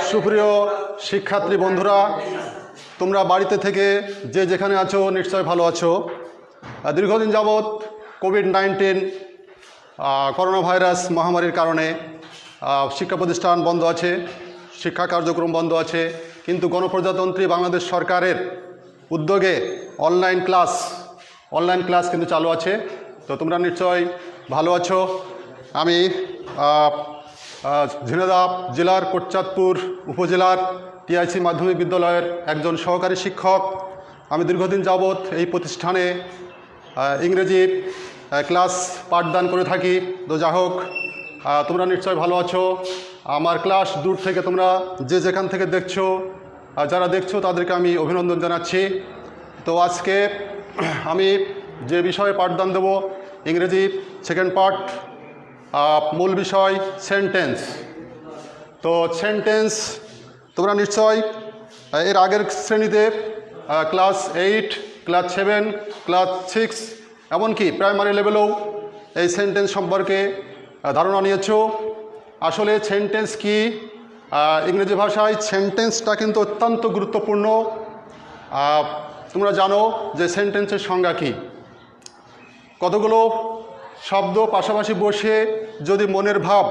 সুপ্রিয় শিক্ষার্থী বন্ধুরা, তোমরা বাড়িতে থেকে যে যেখানে আছো নিশ্চয় ভালো আছো। দীর্ঘদিন যাবৎ কোভিড-19 করোনা ভাইরাস মহামারীর কারণে শিক্ষা প্রতিষ্ঠান বন্ধ আছে, শিক্ষা কার্যক্রম বন্ধ আছে, কিন্তু গণপ্রজাতন্ত্রী বাংলাদেশ সরকারের উদ্যোগে অনলাইন ক্লাস কিন্তু চালু আছে। তো তোমরা নিশ্চয় ভালো আছো। আমি ঝিনাইদহ জেলার কোটচাঁদপুর উপজেলার টিআইসি মাধ্যমিক বিদ্যালয়ের একজন সহকারী শিক্ষক। আমি দীর্ঘদিন যাবৎ এই প্রতিষ্ঠানে ইংরেজি ক্লাস পাঠদান করে থাকি। তো যা হোক, তোমরা নিশ্চয় ভালো আছো। আমার ক্লাস দূর থেকে তোমরা যে যেখান থেকে দেখছো, যারা দেখছো তাদেরকে আমি অভিনন্দন জানাচ্ছি। তো আজকে আমি যে বিষয়ে পাঠদান দেব, ইংরেজি সেকেন্ড পার্ট, মূল বিষয় সেন্টেন্স। তো সেন্টেন্স তোমরা নিশ্চয় এর আগের শ্রেণীতে ক্লাস 8, ক্লাস 7, ক্লাস 6 এমনকি প্রাইমারি লেভেলেও এই সেন্টেন্স সম্পর্কে ধারণা নিয়েছো। আসলে সেন্টেন্স কি, ইংরেজি ভাষায় সেন্টেন্সটা কিন্তু অত্যন্ত গুরুত্বপূর্ণ। তোমরা জানো যে সেন্টেন্সের সংজ্ঞা কী। কতগুলো শব্দ পাশাপাশি বসে যদি মনের ভাব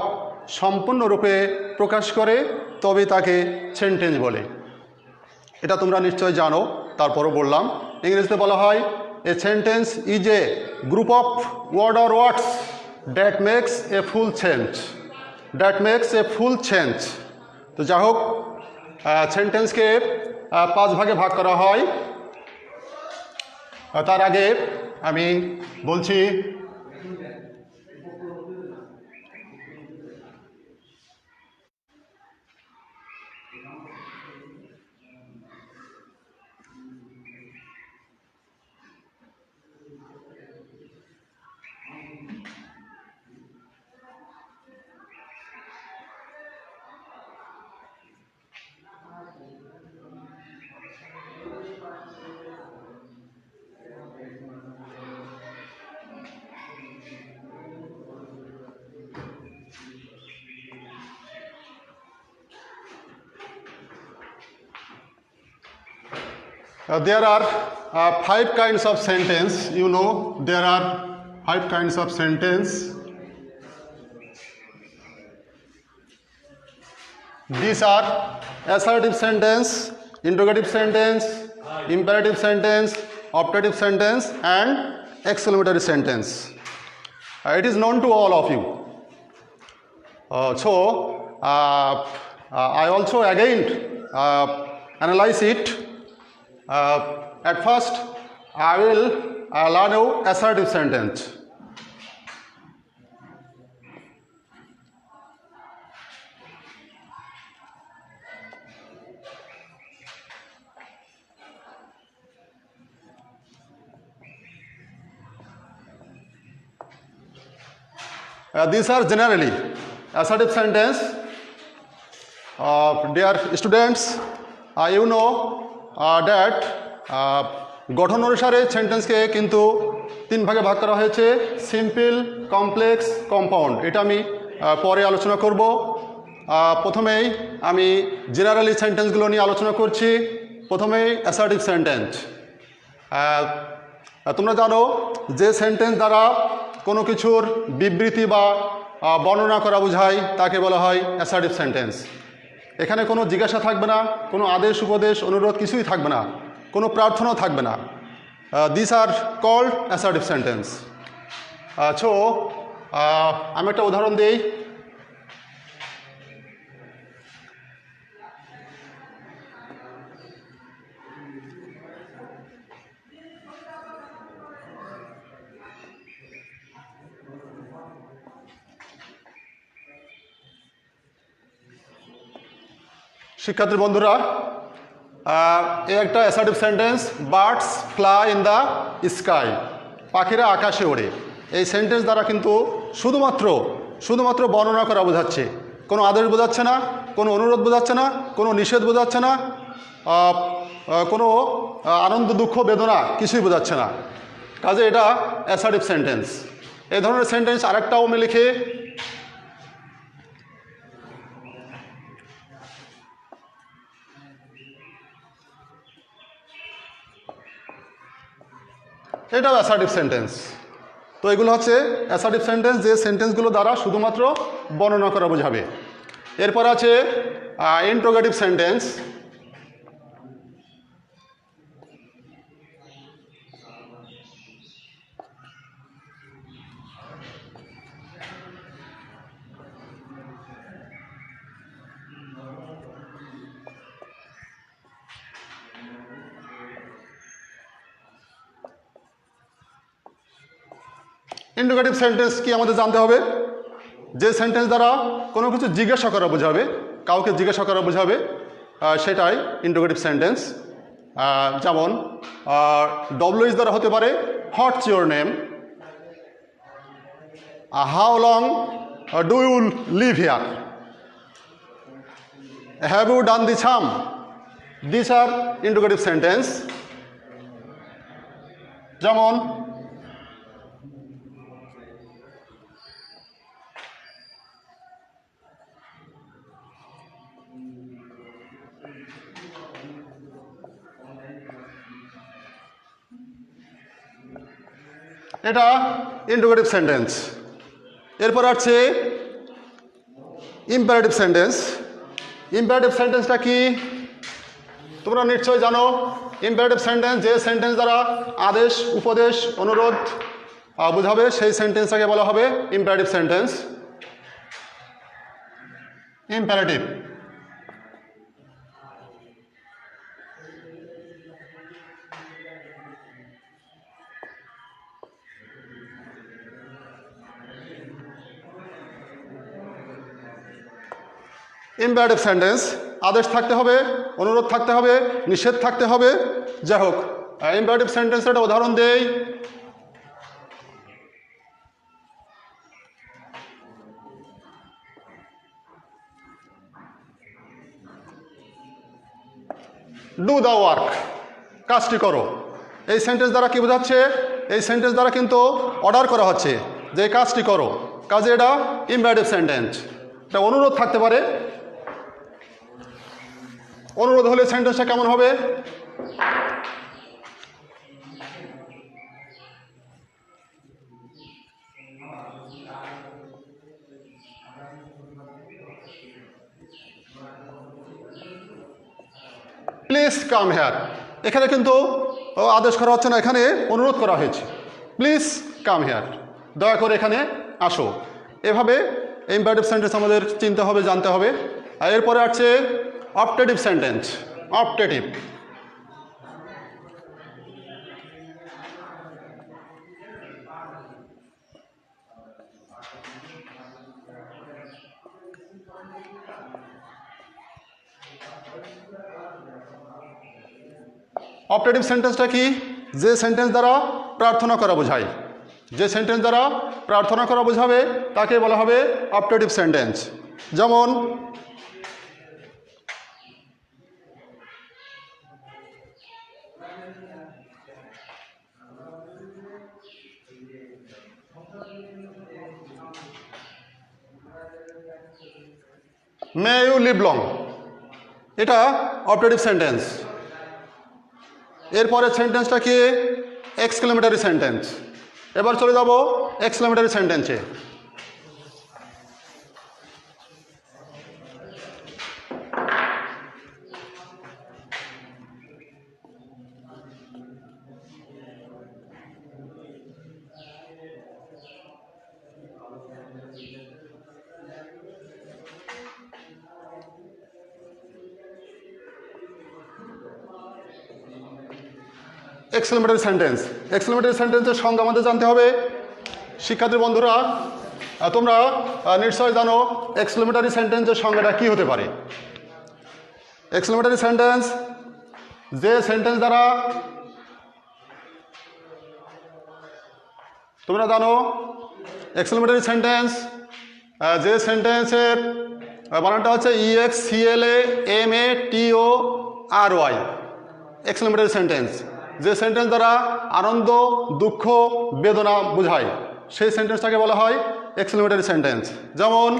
সম্পূর্ণরূপে প্রকাশ করে তবে তাকে সেন্টেন্স বলে। এটা তোমরা নিশ্চয় জানো, তারপরও বললাম। ইংরেজিতে বলা হয় a sentence is a group of word or words that makes a full change. তো যা হোক, সেন্টেন্সকে 5 ভাগে ভাগ করা হয়। তার আগে আমি বলছি there are 5 kinds of sentence. You know, there are 5 kinds of sentence. These are assertive sentence, interrogative sentence, imperative sentence, optative sentence, and exclamatory sentence. It is known to all of you. I also again analyze it. At first, I will learn you assertive sentence. These are generally assertive sentence. Dear students, you know that গঠন অনুসারে সেন্টেন্সকে কিন্তু 3 ভাগে ভাগ করা হয়েছে: simple, complex, compound. এটা আমি পরে আলোচনা করব। প্রথমেই আমি জেনারেলি সেন্টেন্সগুলো নিয়ে আলোচনা করছি। প্রথমেই অ্যাসার্টিভ সেন্টেন্স। তোমরা জানো যে সেন্টেন্স দ্বারা কোনো কিছুর বিবৃতি বা বর্ণনা করা বোঝায় তাকে বলা হয় অ্যাসার্টিভ সেন্টেন্স। এখানে কোনো জিজ্ঞাসা থাকবে না, কোনো আদেশ উপদেশ অনুরোধ কিছুই থাকবে না, কোনো প্রার্থনাও থাকবে না। This are called assertive sentence. আমি একটা উদাহরণ দিই। শিক্ষার্থী বন্ধুরা, এই একটা assertive sentence, birds fly in the sky, পাখিরা আকাশে ওড়ে। এই সেন্টেন্স দ্বারা কিন্তু শুধুমাত্র বর্ণনা করা বোঝাচ্ছে, কোনো আদেশ বোঝাচ্ছে না, কোনো অনুরোধ বোঝাচ্ছে না, কোনো নিষেধ বোঝাচ্ছে না, কোনো আনন্দ দুঃখ বেদনা কিছুই বোঝাচ্ছে না। কাজে এটা অ্যাসার্টিভ সেন্টেন্স। এই ধরনের সেন্টেন্স আরেকটাও আমি লিখি, এটাও অ্যাসার্টিভ সেন্টেন্স। তো এগুলো হচ্ছে অ্যাসার্টিভ সেন্টেন্স, যে সেন্টেন্সগুলো দ্বারা শুধুমাত্র বর্ণনা করা বোঝাবে। এরপর আছে ইন্ট্রোগেটিভ সেন্টেন্স। ইন্ট্রোগেটিভ সেন্টেন্স কি আমাদের জানতে হবে? যে সেন্টেন্স দ্বারা কোনো কিছু জিজ্ঞাসা করা বোঝাবে, কাউকে জিজ্ঞাসা করা বোঝাবে, সেটাই ইন্ট্রোগেটিভ সেন্টেন্স। যেমন ডব্লিউএইচ দ্বারা হতে পারে what's your name, how long do you live here, have you done the sum. This are interrogative sentence. যেমন এটা ইন্ট্রোগেটিভ সেন্টেন্স। এরপর আছে ইম্পারেটিভ সেন্টেন্স। ইম্পারেটিভ সেন্টেন্সটা কি তোমরা নিশ্চয়ই জানো। ইম্পারেটিভ সেন্টেন্স যে সেন্টেন্স দ্বারা আদেশ, উপদেশ, অনুরোধ বোঝাবে, সেই সেন্টেন্সটাকে বলা হবে imperative sentence. Imperative. Imperative sentence আদেশ থাকতে হবে, অনুরোধ থাকতে হবে, নিষেধ থাকতে হবে। যাই হোক, ইম্পারেটিভ সেন্টেন্সের একটা উদাহরণ দেই। ডু দ্য ওয়ার্ক, কাজটি করো। এই সেন্টেন্স দ্বারা কি বোঝাচ্ছে? এই সেন্টেন্স দ্বারা কিন্তু অর্ডার করা হচ্ছে যে কাজটি করো, কাজে এটা ইম্পারেটিভ সেন্টেন্স। এটা অনুরোধ থাকতে পারে। অনুরোধ হলে সেন্টেন্সটা কেমন হবে? Please come here. এখানে কিন্তু আদেশ করা হচ্ছে না, এখানে অনুরোধ করা হয়েছে, প্লিজ কাম হেয়ার, দয়া করে এখানে আসো। এভাবে ইম্পারেটিভ সেন্টেন্স আমাদের চিনতে হবে, জানতে হবে। আর এরপরে আছে অপটেটিভ সেন্টেন্স। অপটেটিভ অপটেটিভ সেন্টেন্সটা কি? যে সেন্টেন্স দ্বারা প্রার্থনা করা বোঝায়, যে সেন্টেন্স দ্বারা প্রার্থনা করা বোঝাবে তাকে বলা হবে অপটেটিভ সেন্টেন্স। যেমন মে ইউ লিভ লং, এটা অপটেটিভ সেন্টেন্স। এরপরে সেন্টেন্সটা কি? Exclamatory sentence. এবার চলে যাব এক্সক্লেমেটরি সেন্টেন্সে। Exclamatory sentence. এক্সক্লেমেটরি সেন্টেন্সের সংজ্ঞা আমাদের জানতে হবে। শিক্ষার্থী বন্ধুরা, তোমরা নিশ্চয় জানো এক্সক্লেমেটরি সেন্টেন্সের সংজ্ঞাটা কী হতে পারে। এক্সক্লেমেটরি সেন্টেন্স যে সেন্টেন্স দ্বারা, তোমরা জানো এক্সক্লেমেটরি সেন্টেন্স যে সেন্টেন্সের বানানটা হচ্ছে EXCLAMATORY। এক্সক্লেমেটরি সেন্টেন্স যে সেন্টেন্স দ্বারা আনন্দ, দুঃখ, বেদনা বোঝায়, সেই সেন্টেন্সটাকে বলা হয় এক্সক্লেমেটরি সেন্টেন্স। যেমন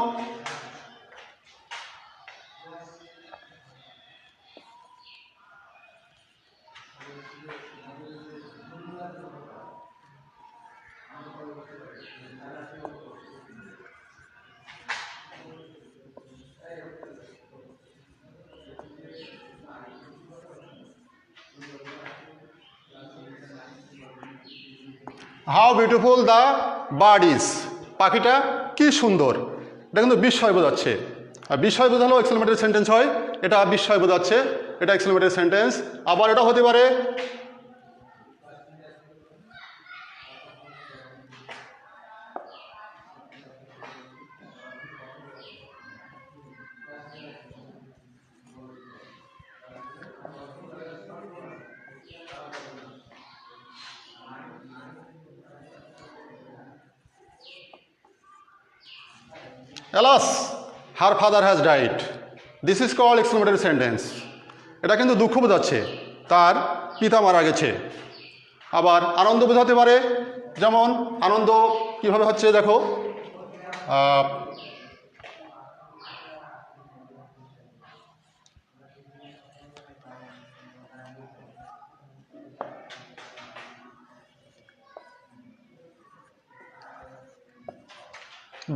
how beautiful the bird is, পাখিটা কি সুন্দর। এটা কিন্তু বিস্ময় বোঝাচ্ছে, আর বিস্ময় বোঝালেও এক্সক্লেমেটরি সেন্টেন্স হয়। এটা বিস্ময় বোঝাচ্ছে, এটা এক্সক্লেমেটরি সেন্টেন্স। আবার এটা হতে পারে Alas, her father has died. This is called exclamatory sentence. এটা কিন্তু দুঃখ বোঝাচ্ছে, তার পিতা মারা গেছে। আবার আনন্দ বোঝাতে পারে, যেমন আনন্দ কিভাবে হচ্ছে দেখো,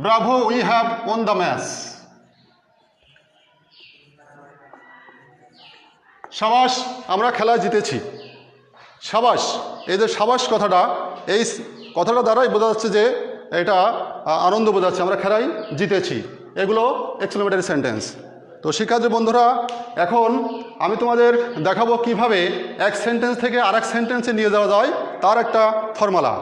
Bravo, we have won the match. সাবাস, আমরা খেলায় জিতেছি। সাবাস, এই যে সাবাস কথাটা, এই কথাটা দ্বারাই বোঝা যাচ্ছে যে এটা আনন্দ বোঝাচ্ছে, আমরা খেলায় জিতেছি। এগুলো এক্সক্লেমেটরি সেন্টেন্স। তো শিক্ষার্থী বন্ধুরা, এখন আমি তোমাদের দেখাবো কিভাবে এক সেন্টেন্স থেকে আরেক সেন্টেন্সে নিয়ে যাওয়া যায়, তার একটা ফর্মুলা।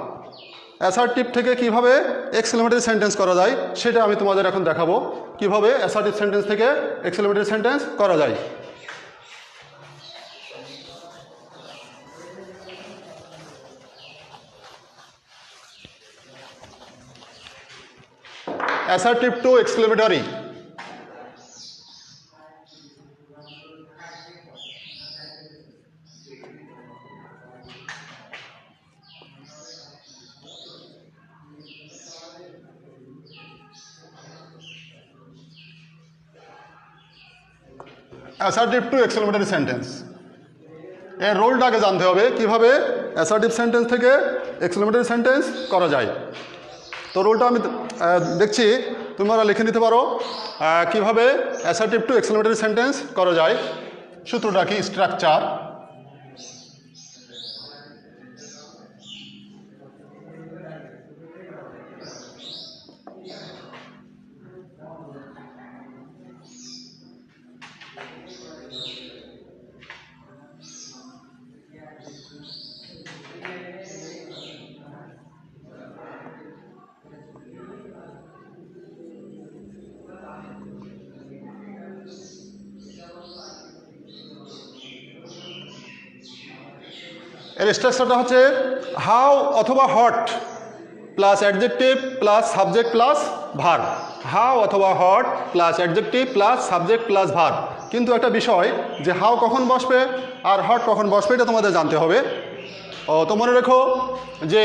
অ্যাসার্টিভ থেকে কিভাবে এক্সক্লেমেটরি সেন্টেন্স করা যায় সেটা আমি তোমাদের এখন দেখাবো, কিভাবে অ্যাসার্টিভ সেন্টেন্স থেকে এক্সক্লেমেটরি সেন্টেন্স করা যায়। Assertive to exclamatory. Assertive to exclamatory sentence. এর রোলটাকে জানতে হবে কিভাবে অ্যাসার্টিভ সেন্টেন্স থেকে এক্সক্লেমেটরি সেন্টেন্স করা যায়। তো রোলটা আমি দেখছি, তোমরা লিখে নিতে পারো কিভাবে অ্যাসার্টিভ টু এক্সক্লেমেটরি সেন্টেন্স করা যায়। সূত্রটা কি? স্ট্রাকচার, এর স্ট্রাকচারটা হচ্ছে হাউ অথবা what plus adjective plus subject plus verb. How অথবা what plus adjective plus subject plus verb. কিন্তু একটা বিষয় যে হাউ কখন বসবে আর হট কখন বসবে এটা তোমাদের জানতে হবে। তো মনে রেখো যে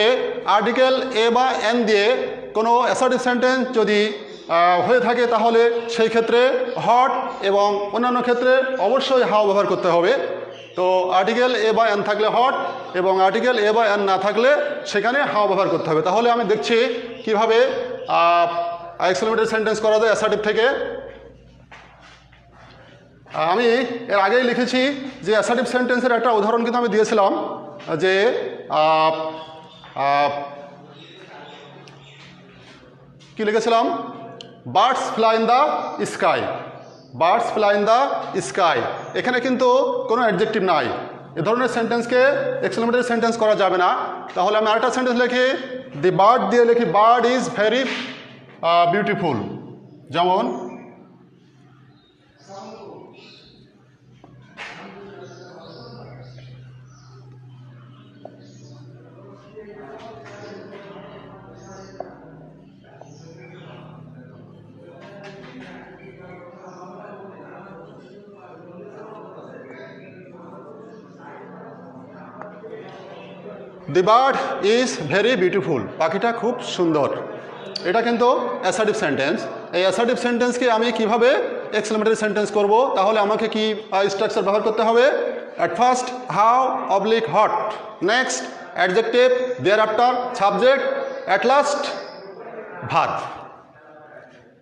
আর্টিকেল এ বা এন দিয়ে কোনো অ্যাসার্টিভ সেন্টেন্স যদি হয়ে থাকে তাহলে সেই ক্ষেত্রে হট এবং অন্যান্য ক্ষেত্রে অবশ্যই হাউ ব্যবহার করতে হবে। তো আর্টিকেল এ বা এন থাকলে হট এবং আর্টিকেল এ বা এন না থাকলে সেখানে হাউ ব্যবহার করতে হবে। তাহলে আমি দেখছি কিভাবে এক্সক্লেমেটরি সেন্টেন্স করা যায় অ্যাসার্টিভ থেকে। আমি এর আগেই লিখেছি যে অ্যাসার্টিভ সেন্টেন্সের একটা উদাহরণ কিন্তু আমি দিয়েছিলাম যে কি লিখেছিলাম, birds fly in the sky. Birds fly in the sky, এখানে কিন্তু কোনো অ্যাডজেক্টিভ নাই। এ ধরনের সেন্টেন্সকে এক্সক্লেমেটরি সেন্টেন্স করা যাবে না। তাহলে আমি আরেকটা সেন্টেন্স লিখি, দি বার্ড দিয়ে লিখি বার্ড ইজ ভেরি বিউটিফুল। যেমন the bird is very beautiful, পাখিটা খুব সুন্দর। এটা কিন্তু অ্যাসার্টিভ সেন্টেন্স। এই অ্যাসার্টিভ সেন্টেন্সকে আমি কিভাবে এক্সক্লেমেটরি সেন্টেন্স করব, তাহলে আমাকে কি স্ট্রাকচার ব্যবহার করতে হবে? At first how oblique hot, next adjective, thereafter subject, at last verb.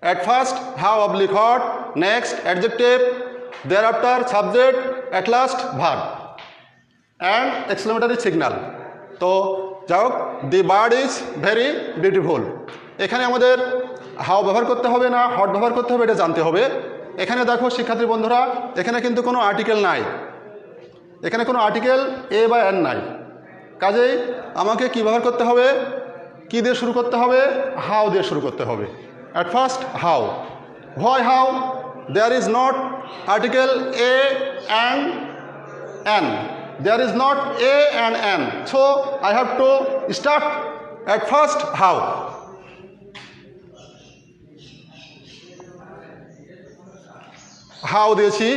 At first how oblique hot, next adjective, thereafter subject, at last verb and exclamatory signal. তো যাই হোক, দি বার্ড ইজ ভেরি বিউটিফুল। এখানে আমাদের how ব্যবহার করতে হবে না hot ব্যবহার করতে হবে এটা জানতে হবে। এখানে দেখো শিক্ষার্থী বন্ধুরা, এখানে কিন্তু কোনো আর্টিকেল নাই, এখানে কোনো আর্টিকেল এ বা এন নাই। কাজেই আমাকে কী ব্যবহার করতে হবে, কী দিয়ে শুরু করতে হবে, হাউ দিয়ে শুরু করতে হবে। At first how. Why how? There is not article a and an, there is not a and n, so I have to start at first how. How দিয়েছি,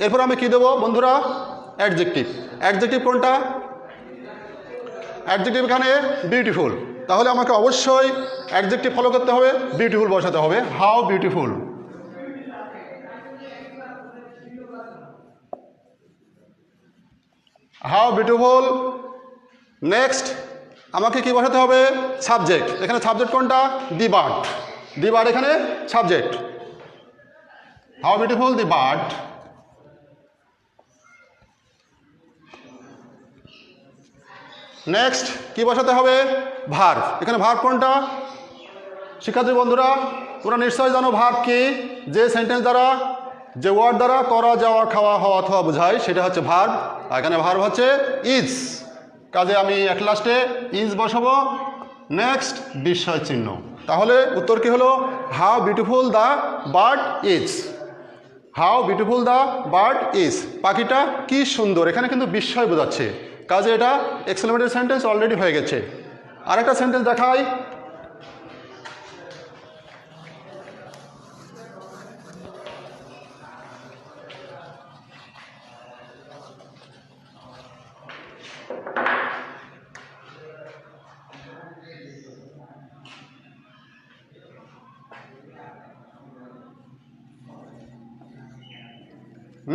এরপর আমি কি দেবো বন্ধুরা, অ্যাডজেক্টিভ। অ্যাডজেক্টিভ কোনটা? অ্যাডজেক্টিভ এখানে বিউটিফুল, তাহলে আমাকে অবশ্যই অ্যাডজেক্টিভ ফলো করতে হবে, বিউটিফুল বসাতে হবে। How beautiful. How beautiful. Next আমাকে কি বসাতে হবে, সাবজেক্ট। এখানে সাবজেক্ট কোনটা? The bird. দি বার্ড এখানে subject. How beautiful the bird. Next কি বসাতে হবে, ভার্ব। এখানে ভার্ব কোনটা? শিক্ষার্থী বন্ধুরা তোমরা নিশ্চয়ই জানো ভার্ব কি, যে সেন্টেন্স দ্বারা, যে ওয়ার্ড দ্বারা করা, যাওয়া, খাওয়া, হওয়া অথবা বোঝায় সেটা হচ্ছে ভার্ব। এখানে ভার্ব হচ্ছে ইজ। কাজে আমি এক লাস্টে ইজ বসাবো, নেক্সট বিস্ময় চিহ্ন। তাহলে উত্তর কি হলো, how beautiful the bird is. How beautiful the bird is. পাখিটা কি সুন্দর, এখানে কিন্তু বিস্ময় বোঝাচ্ছে। কাজে এটা এক্সক্লেমেটরি সেন্টেন্স অলরেডি হয়ে গেছে। আরেকটা সেন্টেন্স দেখাই।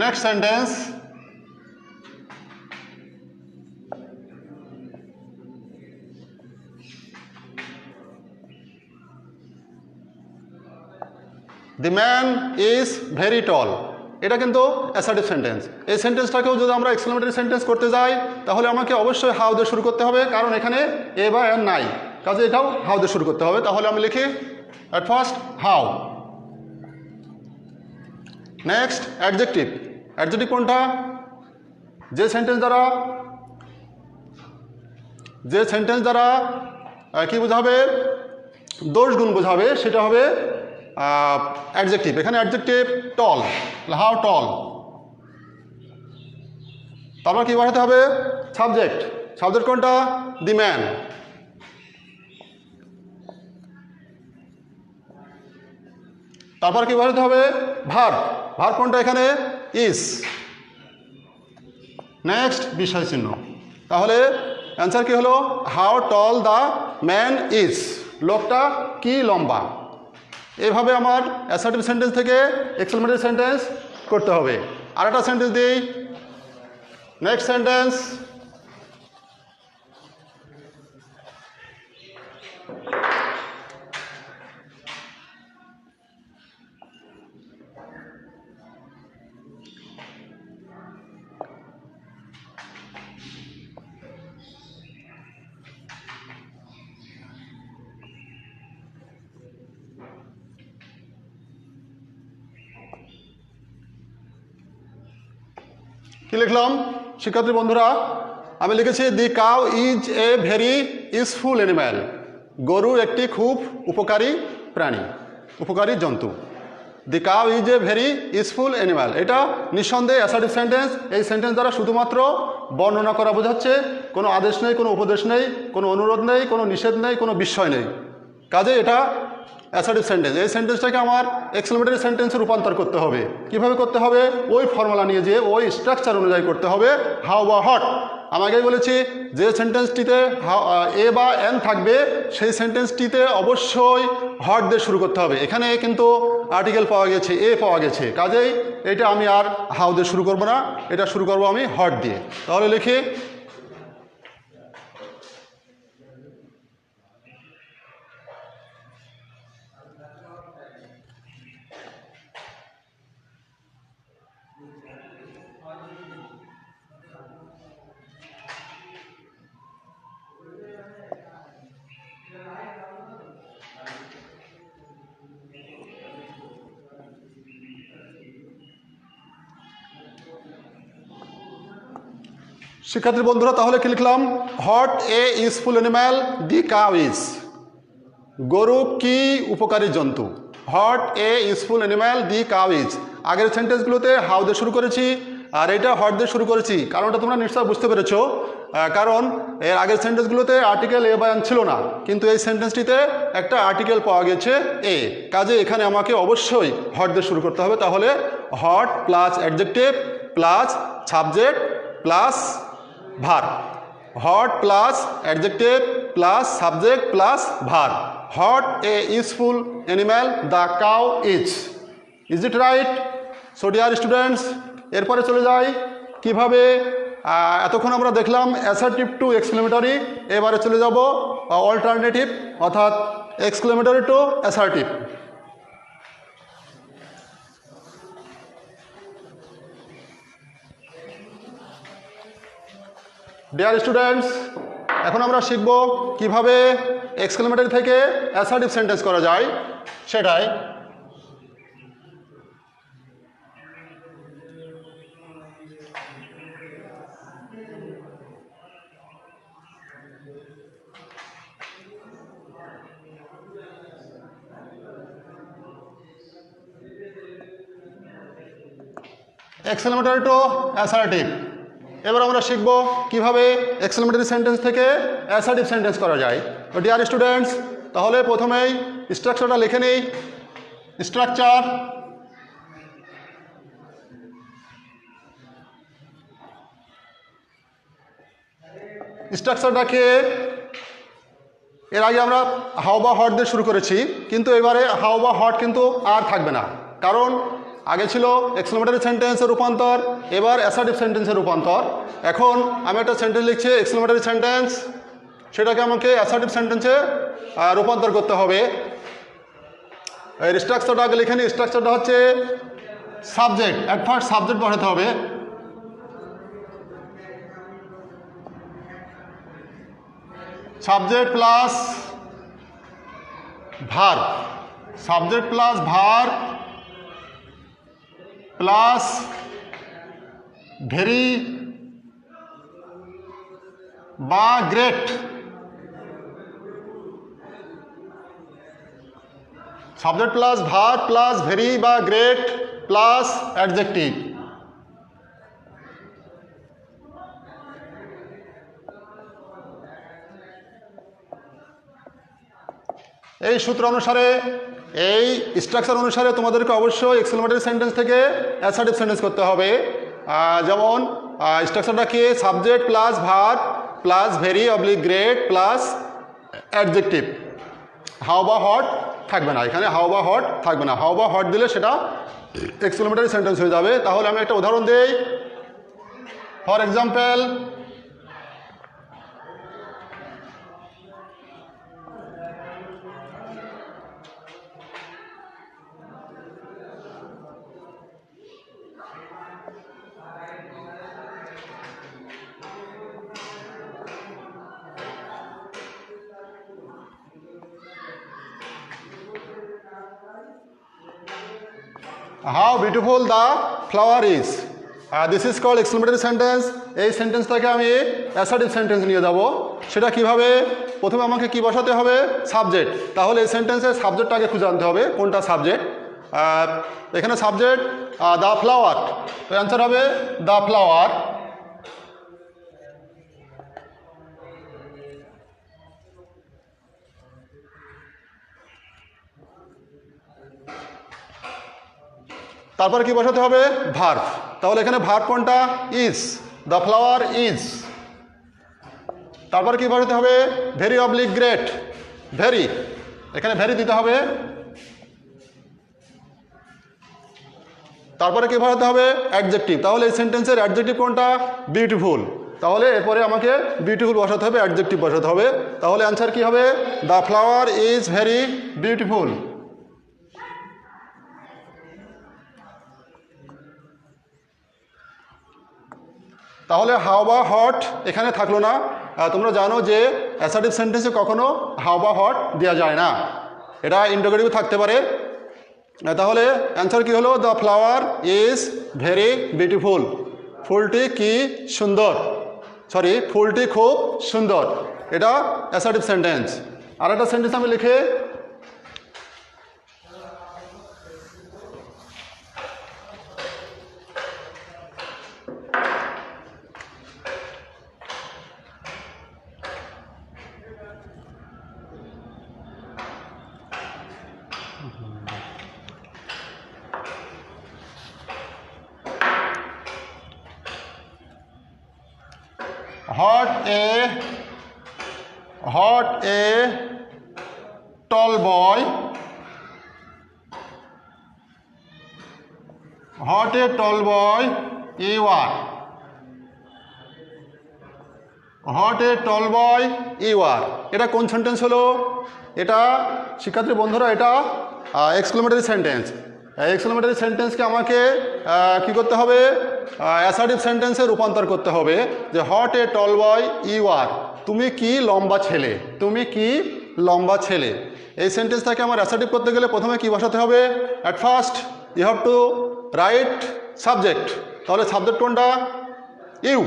Next sentence, the man is very tall. এটা কিন্তু অ্যাসার্টিভ সেন্টেন্স। এই সেন্টেন্সটাকেও যদি আমরা এক্সক্লেমেটরি সেন্টেন্স করতে যাই তাহলে আমাকে অবশ্যই হাউ দিয়ে শুরু করতে হবে, কারণ এখানে এ বা এন নাই। কাজে এটাও হাউ দিয়ে শুরু করতে হবে। তাহলে আমি লিখি at first how. Next adjective. Adjective কোনটা? যে সেন্টেন্স দ্বারা কি বোঝাবে, দোষ গুণ বোঝাবে, সেটা হবে অ্যাডজেক্টিভ। এখানে অ্যাডজেক্টিভ টল, হাউ টল। তারপর কি বসাতে হবে, সাবজেক্ট। সাবজেক্ট কোনটা? The man. তারপর কি বসাতে হবে, ভার্ব। ভার্ব কোনটা এখানে? ইজ। নেক্সট বিস্ময় চিহ্ন। তাহলে অ্যান্সার কি হলো, how ton the man is. লোকটা কি লম্বা। এভাবে আমার অ্যাসার্টিভ সেন্টেন্স থেকে এক্সক্লেমেটরি সেন্টেন্স করতে হবে। আর একটা সেন্টেন্স দিই। নেক্সট সেন্টেন্স, কি লিখলাম শিক্ষার্থী বন্ধুরা? আমি লিখেছি the cow is a very useful animal. গরু একটি খুব উপকারী প্রাণী, উপকারী জন্তু। The cow is a very useful animal, এটা নিঃসন্দেহে অ্যাসার্টিভ সেন্টেন্স। এই সেন্টেন্স দ্বারা শুধুমাত্র বর্ণনা করা বোঝাচ্ছে, কোনো আদেশ নেই, কোনো উপদেশ নেই, কোনো অনুরোধ নেই, কোনো নিষেধ নেই, কোনো বিস্ময় নেই। কাজে এটা অ্যাসার্টিভ সেন্টেন্স। এই সেন্টেন্সটাকে আমার এক্সক্লেমেটরি সেন্টেন্সে রূপান্তর করতে হবে। কিভাবে করতে হবে? ওই ফর্মুলা নিয়ে যেয়ে ওই স্ট্রাকচার অনুযায়ী করতে হবে। হাউ বা হট। আমাকেই বলেছি যে সেন্টেন্সটিতে এ বা এন থাকবে সেই সেন্টেন্সটিতে অবশ্যই হট দিয়ে শুরু করতে হবে। এখানে কিন্তু আর্টিকেল পাওয়া গেছে, এ পাওয়া গেছে, কাজেই এটা আমি আর হাউ দিয়ে শুরু করব না, এটা শুরু করব আমি হট দিয়ে। তাহলে লিখি শিক্ষার্থী বন্ধুরা, তাহলে কি লিখলাম? What a useful animal the cow is. গরু কি উপকারী জন্তু? What a useful animal the cow is. আগের সেন্টেন্সগুলোতে হাউ দিয়ে শুরু করেছি, আর এটা হোয়াট দিয়ে শুরু করেছি। কারণটা তোমরা নিশ্চয় বুঝতে পেরেছো। কারণ এর আগের সেন্টেন্সগুলোতে আর্টিকেল এ বা এন ছিল না, কিন্তু এই সেন্টেন্সটিতে একটা আর্টিকেল পাওয়া গেছে এ। কাজে এখানে আমাকে অবশ্যই হোয়াট দিয়ে শুরু করতে হবে। তাহলে what plus adjective plus subject plus verb. What plus adjective plus subject plus verb. What a useful animal the cow is. Is it right? So dear students, এরপরে চলে যাই কিভাবে। এতক্ষণ আমরা দেখলাম অ্যাসার্টিভ টু এক্সক্লেমেটরি, এবারে চলে যাব অল্টারনেটিভ, অর্থাৎ exclamatory two assertive. Dear students, এখন আমরা শিখব কিভাবে এক্সক্লেমেটরি থেকে অ্যাসার্টিভ সেন্টেন্স করা যায় সেটাই। Exclamatory two assertive. এবার আমরা শিখব কিভাবে এক্সক্লেমেটরি সেন্টেন্স থেকে অ্যাসার্টিভ সেন্টেন্স করা যায়। তো ডিয়ার স্টুডেন্টস, তাহলে প্রথমেই স্ট্রাকচারটা লিখে নিই। স্ট্রাকচার, স্ট্রাকচারটাকে এর আগে আমরা হাউ বা হট দিয়ে শুরু করেছি, কিন্তু এবারে হাউ বা হট কিন্তু আর থাকবে না। কারণ আগে ছিল এক্সক্লেমেটরি সেন্টেন্সের রূপান্তর, এবার অ্যাসার্টিভ সেন্টেন্সের রূপান্তর। এখন আমি একটা সেন্টেন্স লিখছি এক্সক্লেমেটরি সেন্টেন্স, সেটাকে আমাকে অ্যাসার্টিভ সেন্টেন্সে রূপান্তর করতে হবে। এর স্ট্রাকচারটা আগে লিখে নিই। স্ট্রাকচারটা হচ্ছে সাবজেক্ট, অ্যাট ফার্স্ট সাবজেক্ট বসাতে হবে। Subject plus verb, subject plus verb plus very বা great. Subject plus verb plus very বা গ্রেট প্লাস অ্যাডজেক্টিভ। এই সূত্র অনুসারে, এই স্ট্রাকচার অনুসারে তোমাদেরকে অবশ্যই এক্সক্লেমেটরি সেন্টেন্স থেকে অ্যাসার্টিভ সেন্টেন্স করতে হবে। যেমন স্ট্রাকচারটা কি? Subject plus verb plus very oblique great plus adjective. How বা হট থাকবে না, এখানে হাউ বা হট থাকবে না। হাউ বা হট দিলে সেটা এক্সক্লেমেটরি সেন্টেন্স হয়ে যাবে। তাহলে আমি একটা উদাহরণ দিই। For example, how beautiful the flower is. This is called exclamatory sentence. এই সেন্টেন্সটাকে আমি অ্যাসার্টিভ সেন্টেন্স নিয়ে যাব। সেটা কিভাবে? প্রথমে আমাকে কি বসাতে হবে? সাবজেক্ট। তাহলে এই সেন্টেন্সের সাবজেক্টটাকে খুঁজে আনতে হবে, কোনটা সাবজেক্ট। এখানে সাবজেক্ট দ্য ফ্লাওয়ার, তো অ্যান্সার হবে দ্য ফ্লাওয়ার। তারপরে কি বসাতে হবে? ভার্ব। তাহলে এখানে ভার্ব কোনটা? Is, the flower is. তারপর কি বসাতে হবে? ভেরি অবলিক গ্রেট, ভেরি, এখানে ভেরি দিতে হবে। তারপরে কি বসাতে হবে? অ্যাডজেক্টিভ। তাহলে এই সেন্টেন্সের অ্যাডজেক্টিভ কোনটা? বিউটিফুল। তাহলে এরপরে আমাকে বিউটিফুল বসাতে হবে, অ্যাডজেক্টিভ বসাতে হবে। তাহলে অ্যান্সার কি হবে? The flower is very beautiful. তাহলে হাউ বা হট এখানে থাকলো না। তোমরা জানো যে অ্যাসার্টিভ সেন্টেন্সে কখনো হাউ বা হট দেওয়া যায় না, এটা ইন্টারোগেটিভ থাকতে পারে। তাহলে অ্যান্সার কি হলো? The flower is very beautiful. ফুলটি কি সুন্দর। সরি ফুলটি খুব সুন্দর, এটা অ্যাসার্টিভ সেন্টেন্স। আর একটা সেন্টেন্স আমি লিখে What a tall boy, what a tall boy you are, what a tall boy you are। এটা কোন সেন্টেন্স হলো? এটা শিক্ষার্থী বন্ধুরা এটা এক্সক্লেমেটরি সেন্টেন্স। এক্সক্লেমেটরি সেন্টেন্সকে আমাকে কি করতে হবে? অ্যাসার্টিভ সেন্টেন্সে রূপান্তর করতে হবে যে what a ton boy you আর, তুমি কি লম্বা ছেলে, তুমি কি লম্বা ছেলে। এই সেন্টেন্সটাকে আমার অ্যাসার্টিভ করতে গেলে প্রথমে কি বসাতে হবে? At first you have to write subject. তাহলে সাবজেক্ট কোনটা? ইউ।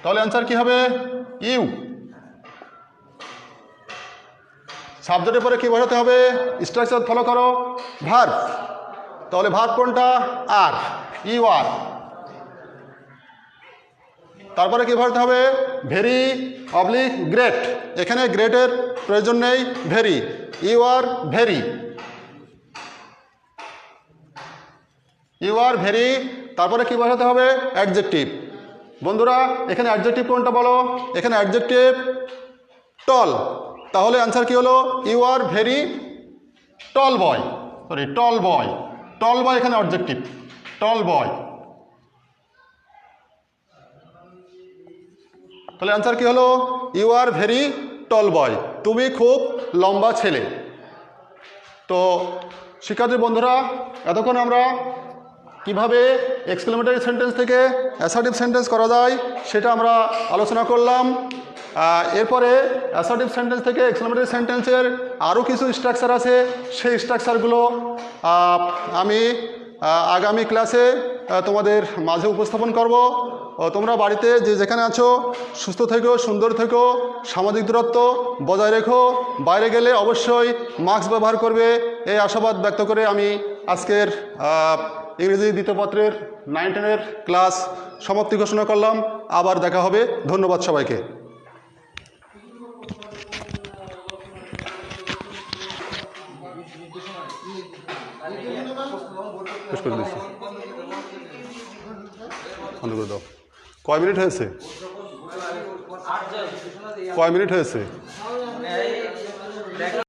তাহলে অ্যান্সার কি হবে? ইউ। সাবজেক্টের পরে কি বসাতে হবে? স্ট্রাকচার ফলো করো, ভার্ব। তাহলে ভার্ব কোনটা? Are, you are. তারপরে কি বসাতে হবে? Very oblique great. এখানে গ্রেটের প্রয়োজন নেই, very, you are very, you are very. তারপরে কি বসাতে হবে? অ্যাডজেক্টিভ। বন্ধুরা এখানে অ্যাডজেক্টিভ কোনটা বলো? এখানে অ্যাডজেক্টিভ টল। তাহলে অ্যান্সার কি হলো? You are very tall boy, sorry tall boy. Tall boy এখানে অবজেক্টিভ, টল বয়। তাহলে অ্যান্সার কি হলো? ইউ আর ভেরি টল বয়, তুমি খুব লম্বা ছেলে। তো শিক্ষার্থী বন্ধুরা এতক্ষণ আমরা কিভাবে এক্সক্লেমেটরি সেন্টেন্স থেকে অ্যাসার্টিভ সেন্টেন্স করা যায় সেটা আমরা আলোচনা করলাম। এরপরে অ্যাসার্টিভ সেন্টেন্স থেকে এক্সক্লেমেটরি সেন্টেন্সের আরও কিছু স্ট্রাকচার আছে, সেই স্ট্রাকচারগুলো আমি আগামী ক্লাসে তোমাদের মাঝে উপস্থাপন করব। তোমরা বাড়িতে যে যেখানে আছো সুস্থ থেকো, সুন্দর থেকো, সামাজিক দূরত্ব বজায় রেখো, বাইরে গেলে অবশ্যই মাস্ক ব্যবহার করবে, এই আশাবাদ ব্যক্ত করে আমি আজকের ইংরেজি দ্বিতীয় পত্রের 9-10 ক্লাস সমাপ্তি ঘোষণা করলাম। আবার দেখা হবে। ধন্যবাদ সবাইকে। কয় মিনিট হয়েছে? কয় মিনিট হয়েছে?